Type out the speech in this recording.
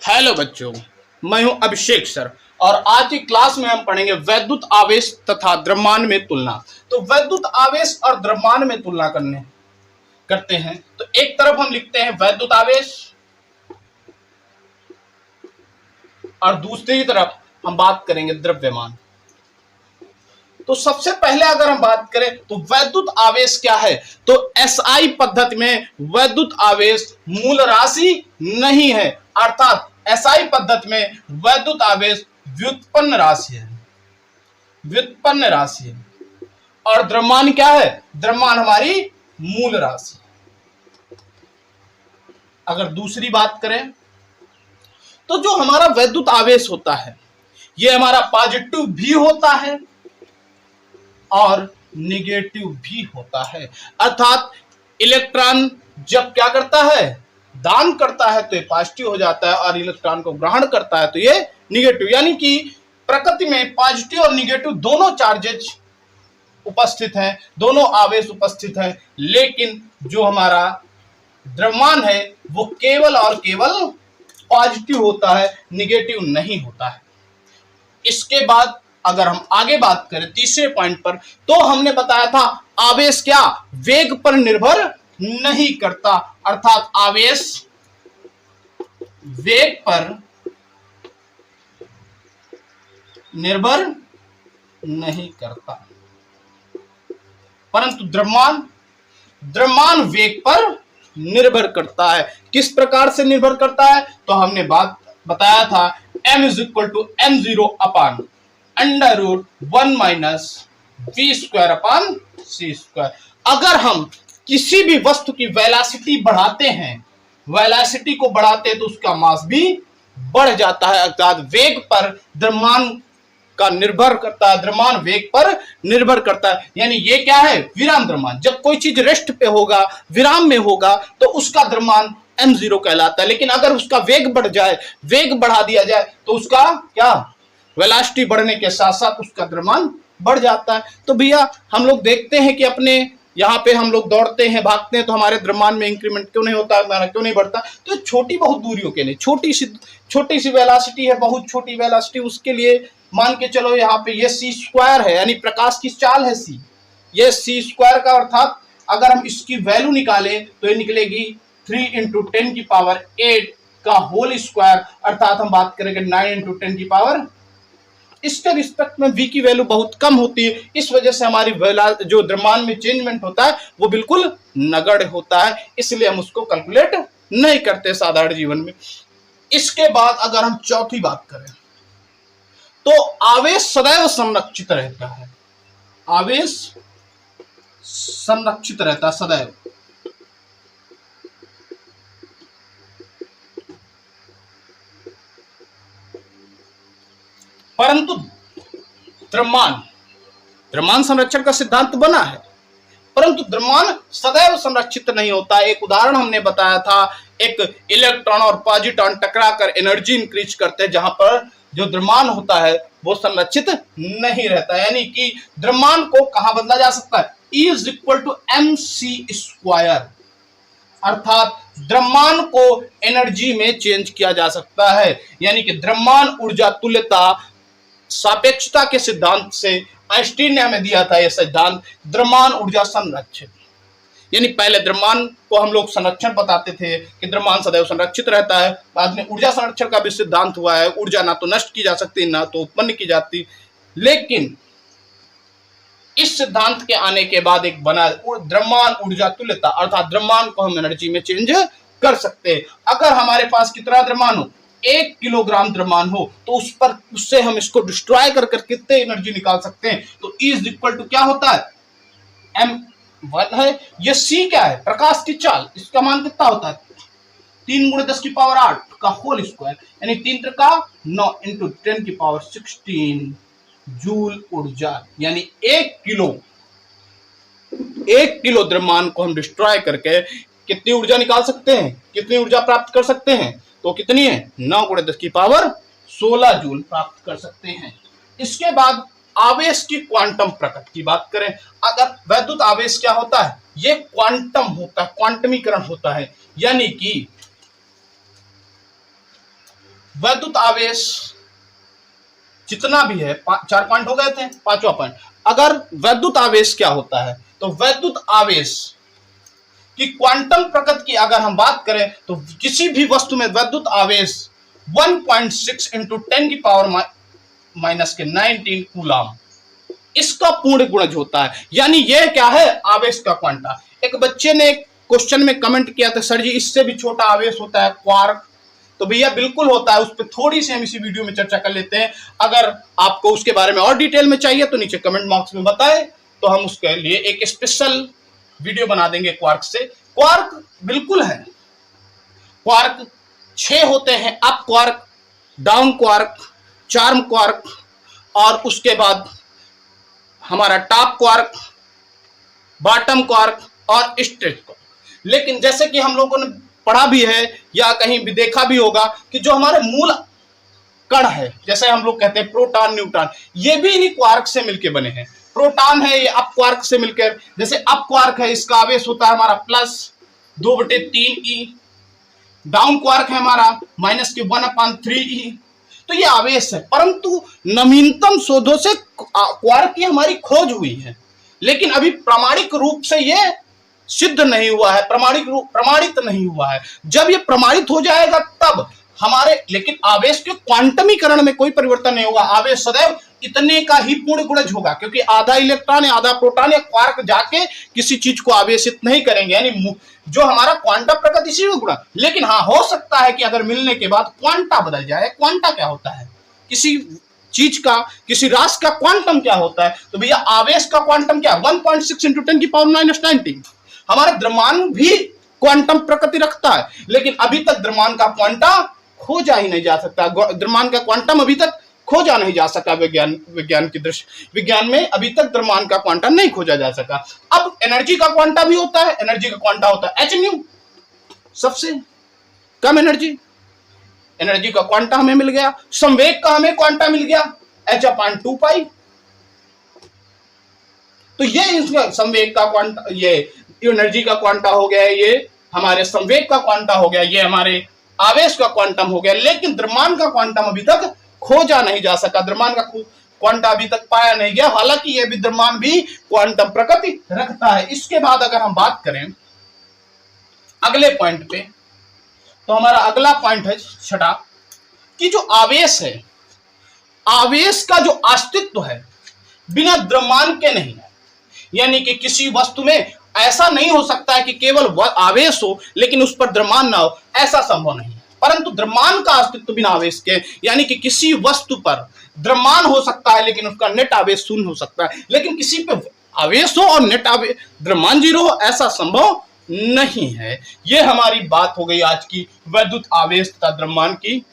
Hello बच्चों, मैं हूं अभिषेक सर और आज की क्लास में हम पढ़ेंगे वैद्युत आवेश तथा द्रव्यमान में तुलना। तो वैद्युत आवेश और द्रव्यमान में तुलना करते हैं। तो एक तरफ हम लिखते हैं वैद्युत आवेश और दूसरी तरफ हम बात करेंगे द्रव्यमान। तो सबसे पहले अगर हम बात करें तो वैद्युत आवेश क्या है, तो एसआई पद्धति में वैद्युत आवेश मूल राशि नहीं है, अर्थात एसआई पद्धति में वैद्युत आवेश व्युत्पन्न राशि है, व्युत्पन्न राशि है। और द्रव्यमान क्या है, द्रव्यमान हमारी मूल राशि। अगर दूसरी बात करें तो जो हमारा वैद्युत आवेश होता है यह हमारा पॉजिटिव भी होता है और निगेटिव भी होता है, अर्थात इलेक्ट्रॉन जब क्या करता है, दान करता है तो ये पॉजिटिव हो जाता है और इलेक्ट्रॉन को ग्रहण करता है तो ये निगेटिव। यानी कि प्रकृति में पॉजिटिव और निगेटिव दोनों चार्जेज उपस्थित हैं, दोनों आवेश उपस्थित हैं, लेकिन जो हमारा द्रव्यमान है वो केवल और केवल पॉजिटिव होता है, निगेटिव नहीं होता है। इसके बाद अगर हम आगे बात करें तीसरे पॉइंट पर, तो हमने बताया था आवेश क्या वेग पर निर्भर नहीं करता, अर्थात आवेश वेग पर निर्भर नहीं करता, परंतु द्रव्यमान वेग पर निर्भर करता है। किस प्रकार से निर्भर करता है, तो हमने बात बताया था m is equal to m0 upon √1 minus v square upon c square. अगर हम किसी भी वस्तु की वेलोसिटी बढ़ाते हैं, वेलोसिटी को बढ़ाते हैं तो उसका मास भी बढ़ जाता है, अर्थात वेग पर द्रव्यमान का निर्भर करता है, द्रव्यमान वेग पर निर्भर करता है। यानी ये क्या है, विराम द्रव्यमान। जब कोई चीज रेस्ट पे होगा, विराम में होगा, तो उसका द्रव्यमान m0 कहलाता है। लेकिन अगर उसका वेग बढ़ जाए, वेग बढ़ा दिया जाए तो उसका क्या, वेलोसिटी बढ़ने के साथ साथ उसका द्रव्यमान बढ़ जाता है। तो भैया हम लोग देखते हैं कि अपने यहाँ पे हम लोग दौड़ते हैं, भागते हैं, तो हमारे द्रव्यमान में इंक्रीमेंट क्यों नहीं होता, हमारा क्यों नहीं बढ़ता, तो छोटी बहुत दूरियों के लिए छोटी सी वेलोसिटी है, बहुत छोटी वेलोसिटी, उसके लिए मान के चलो यहाँ पे ये c स्क्वायर है, यानी प्रकाश की चाल है c, ये c स्क्वायर का, अर्थात अगर हम इसकी वैल्यू निकालें तो ये निकलेगी 3 × 10⁸ का होल स्क्वायर, अर्थात हम बात करेंगे 9 × 10⁻। इसके रिस्पेक्ट में v की वैल्यू बहुत कम होती है, इस वजह से हमारी जो द्रव्यमान में चेंजमेंट होता है वो बिल्कुल नगण्य होता है, इसलिए हम उसको कैलकुलेट नहीं करते साधारण जीवन में। इसके बाद अगर हम चौथी बात करें तो आवेश सदैव संरक्षित रहता है, आवेश संरक्षित रहता है सदैव, परंतु द्रव्यमान संरक्षण का सिद्धांत बना है, परंतु द्रव्यमान सदैव संरक्षित नहीं होता। एक उदाहरण हमने बताया था, एक इलेक्ट्रॉन और पॉजिट्रॉन टकराकर एनर्जी इंक्रीज करते हैं, जहां पर जो द्रव्यमान होता है वो संरक्षित नहीं रहता। यानी कि द्रव्यमान को कहां बदला जा सकता है, E is equal to mc square, अर्थात द्रव्यमान को एनर्जी में चेंज किया जा सकता है। यानी कि द्रव्यमान ऊर्जा तुल्यता सापेक्षता के सिद्धांत से आइंस्टीन ने हमें दिया था यह सिद्धांत, द्रव्यमान ऊर्जा संरक्षित। यानी पहले द्रव्यमान को हम लोग संरक्षण बताते थे कि द्रव्यमान सदैव संरक्षित रहता है, बाद में ऊर्जा संरक्षण का भी सिद्धांत हुआ है, ऊर्जा ना तो नष्ट की जा सकती ना तो उत्पन्न की जाती। लेकिन इस सिद्धांत के आने के बाद एक बना द्रव्यमान ऊर्जा तुल्यता, अर्थात द्रव्यमान को हम एनर्जी में चेंज कर सकते हैं। अगर हमारे पास कितना द्रव्यमान हो, 1 किलोग्राम द्रव्यमान हो, तो उससे हम इसको डिस्ट्रॉय कर कितने एनर्जी निकाल सकते हैं, तो E इज इक्वल टू क्या होता है, m1 है, ये c क्या है, प्रकाश की चाल, इसका मान कितना होता है 3 × 10⁸ का होल स्क्वायर, यानी 3 × 9 × 10⁻16 जूल ऊर्जा। यानी 1 किलो द्रव्यमान को हम डिस्ट्रॉय करके कितनी ऊर्जा निकाल सकते हैं, कितनी ऊर्जा प्राप्त कर सकते हैं, तो कितनी है 9 × 10⁻16 जूल प्राप्त कर सकते हैं। इसके बाद आवेश की क्वांटम प्रकृति की बात करें, अगर वैद्युत आवेश क्या होता है, ये क्वांटम होता है, क्वांटमीकरण होता है, यानी कि वैद्युत आवेश जितना भी है, 4 पॉइंट हो गए थे, 5वां पॉइंट, अगर वैद्युत आवेश क्या होता है, तो वैद्युत आवेश की क्वांटम प्रकृति की अगर हम बात करें तो किसी भी वस्तु में वैद्युत आवेश 1.6 इंटू 10 की पावर माइनस के 19 कूलम इसका पूर्ण गुणज होता है। यानी यह क्या है, आवेश का क्वांटा। एक बच्चे ने क्वेश्चन में कमेंट किया था, सर जी इससे भी छोटा आवेश होता है क्वार्क, तो भैया बिल्कुल होता है। उस पर थोड़ी सी हम इसी वीडियो में चर्चा कर लेते हैं। अगर आपको उसके बारे में और डिटेल में चाहिए तो नीचे कमेंट बॉक्स में बताएं, तो हम उसके लिए एक स्पेशल वीडियो बना देंगे क्वार्क से। क्वार्क बिल्कुल है, क्वार्क 6 होते हैं, up quark, down quark, charm quark, और उसके बाद हमारा टॉप क्वार्क, बॉटम क्वार्क और स्ट्रेट क्वार्क। लेकिन जैसे कि हम लोगों ने पढ़ा भी है या कहीं भी देखा भी होगा कि जो हमारे मूल कण है, जैसे हम लोग कहते हैं प्रोटॉन, न्यूट्रॉन, ये भी इन्हीं क्वार्क से मिलकर बने हैं। प्रोटॉन है ये अप क्वार्क से मिलकर, जैसे अप क्वार्क है इसका आवेश होता है हमारा +2/3e, डाउन क्वार्क है हमारा -1/3e। तो ये आवेश है, परंतु नवीनतम शोधों से क्वार्क की हमारी खोज हुई है, लेकिन अभी प्रामाणिक रूप से ये सिद्ध नहीं हुआ है, प्रमाणित नहीं हुआ है। जब ये प्रमाणित हो जाएगा तब हमारे, लेकिन आवेश के क्वांटमीकरण में कोई परिवर्तन नहीं होगा। आवेश सदैव इतने का ही पूर्ण गुणज होगा, क्योंकि आधा इलेक्ट्रॉन या आधा प्रोटॉन या क्वार्क जाके किसी चीज को आवेशित नहीं करेंगे, यानी जो हमारा क्वांटा प्रकृति इसी में गुणा। लेकिन हाँ, हो सकता है कि अगर मिलने के बाद क्वांटा बदल जाए। क्वांटा क्या होता है, किसी चीज का, किसी राशि का क्वांटम क्या होता है, तो भैया आवेश का क्वांटम क्या, 1.6 इंटू 10 की पावर -19। हमारा द्रव्यमान भी क्वांटम प्रकृति रखता है, लेकिन अभी तक द्रव्यमान का क्वांटा खोजा ही नहीं जा सकता। द्रव्यमान का क्वांटम अभी तक खोजा नहीं जा सका। विज्ञान की दृष्टि, विज्ञान में अभी तक द्रव्यमान का क्वांटा नहीं खोजा जा सका। अब एनर्जी का क्वांटा भी होता है, एनर्जी का क्वांटा होता है h न्यू, सबसे कम एनर्जी। एनर्जी का क्वांटा हमें मिल गया, संवेग का हमें क्वांटा मिल गया h/2π। तो ये संवेग का क्वांटा, ये एनर्जी का क्वांटा हो गया, ये हमारे संवेग का क्वांटा हो गया, ये हमारे आवेश का क्वांटम हो गया। लेकिन द्रव्यमान का क्वांटम अभी तक खोजा नहीं जा सका, द्रव्यमान का क्वांटा अभी तक पाया नहीं गया, हालांकि यह भी द्रव्यमान भी क्वांटम प्रकृति रखता है। इसके बाद अगर हम बात करें अगले पॉइंट पे, तो हमारा अगला पॉइंट है 6, कि जो आवेश है, आवेश का जो अस्तित्व है बिना द्रव्यमान के नहीं है। यानी कि किसी वस्तु में ऐसा नहीं हो सकता है कि केवल आवेश हो लेकिन उस पर द्रव्यमान ना हो, ऐसा संभव नहीं है। परंतु द्रव्यमान का अस्तित्व बिना आवेश के, यानी कि किसी वस्तु पर द्रव्यमान हो सकता है लेकिन उसका नेट आवेश 0 हो सकता है, लेकिन किसी पे आवेश हो और नेट आवेश द्रव्यमान 0 हो, ऐसा संभव नहीं है। यह हमारी बात हो गई आज की वैद्युत आवेश तथा द्रव्यमान की।